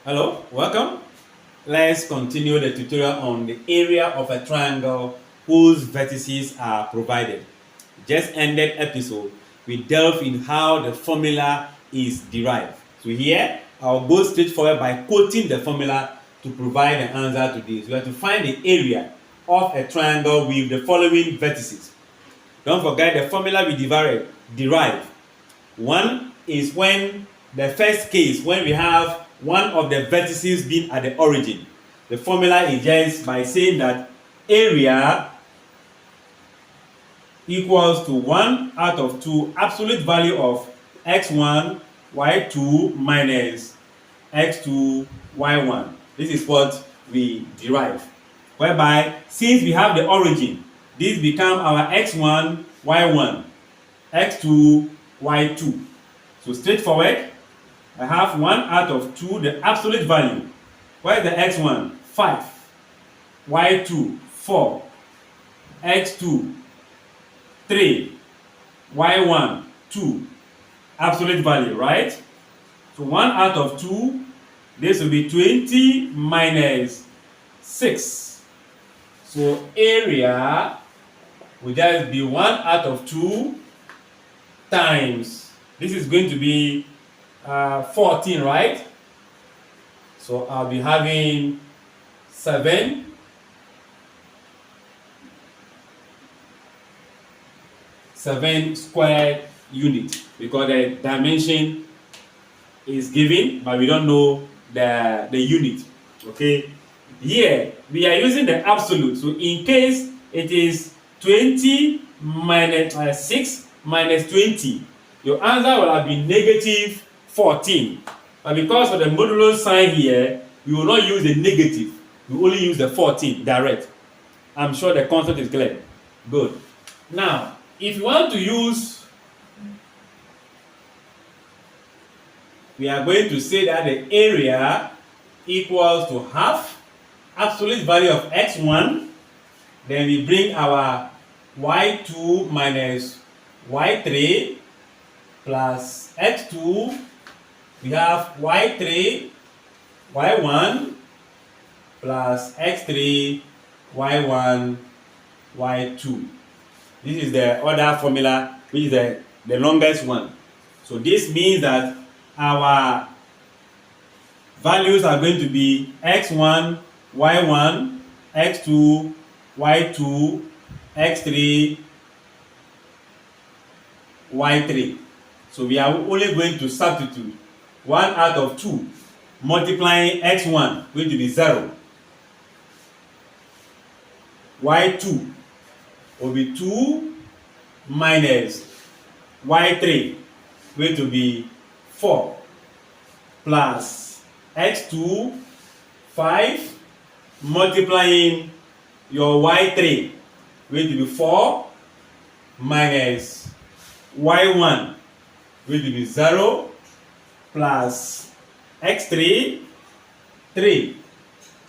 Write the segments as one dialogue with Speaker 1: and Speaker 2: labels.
Speaker 1: Hello, welcome. Let's continue the tutorial on the area of a triangle whose vertices are provided. Just ended episode, we delve in how the formula is derived. So here, I'll go straight forward by quoting the formula to provide an answer to this. We have to find the area of a triangle with the following vertices. Don't forget the formula we derive. One is when the first case, when we have one of the vertices being at the origin. The formula is just by saying that area equals to 1 out of 2 absolute value of x1, y2 minus x2, y1. This is what we derive. Whereby, since we have the origin, this become our x1, y1, x2, y2. So straightforward, I have 1 out of 2, the absolute value. Where is the x1? 5. y2, 4. x2, 3. y1, 2. Absolute value, right? So 1 out of 2, this will be 20 minus 6. So area will just be 1 out of 2 times, this is going to be 14, right? So I'll be having 7 square units because the dimension is given, but we don't know the unit. Okay, here we are using the absolute. So in case it is 20 minus 6 minus 20, your answer will have been negative 14. But because of the modulo sign here, we will not use the negative. We will only use the 14 direct. I'm sure the concept is clear. Good. Now, if you want to use, we are going to say that the area equals to half absolute value of x1. Then we bring our y2 minus y3 plus x2. We have y3, y1 plus x3, y1, y2. This is the other formula, which is the longest one. So this means that our values are going to be x1, y1, x2, y2, x3, y3. So we are only going to substitute 1 out of 2 multiplying x1 going to be 0. y2 will be 2 minus y3 going to be 4 plus x2 5 multiplying your y3 going to be 4 minus y1 going to be 0 plus x3 3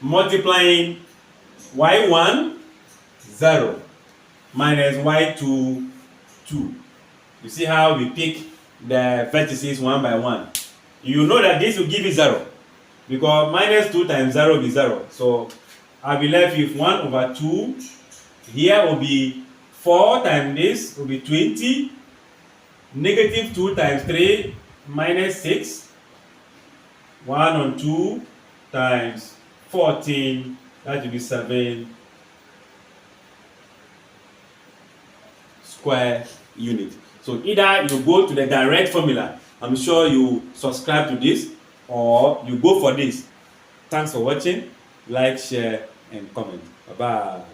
Speaker 1: multiplying y1 0 minus y2 2. You see how we pick the vertices one by one. You know that this will give you 0 because minus 2 times 0 will be 0. So I'll be left with 1 over 2. Here will be 4 times this will be 20. Negative 2 times 3 minus 6. 1 on 2 times 14. That will be 7 square unit. So either you go to the direct formula, I'm sure you subscribe to this, or you go for this. Thanks for watching. Like, share, and comment. Bye-bye.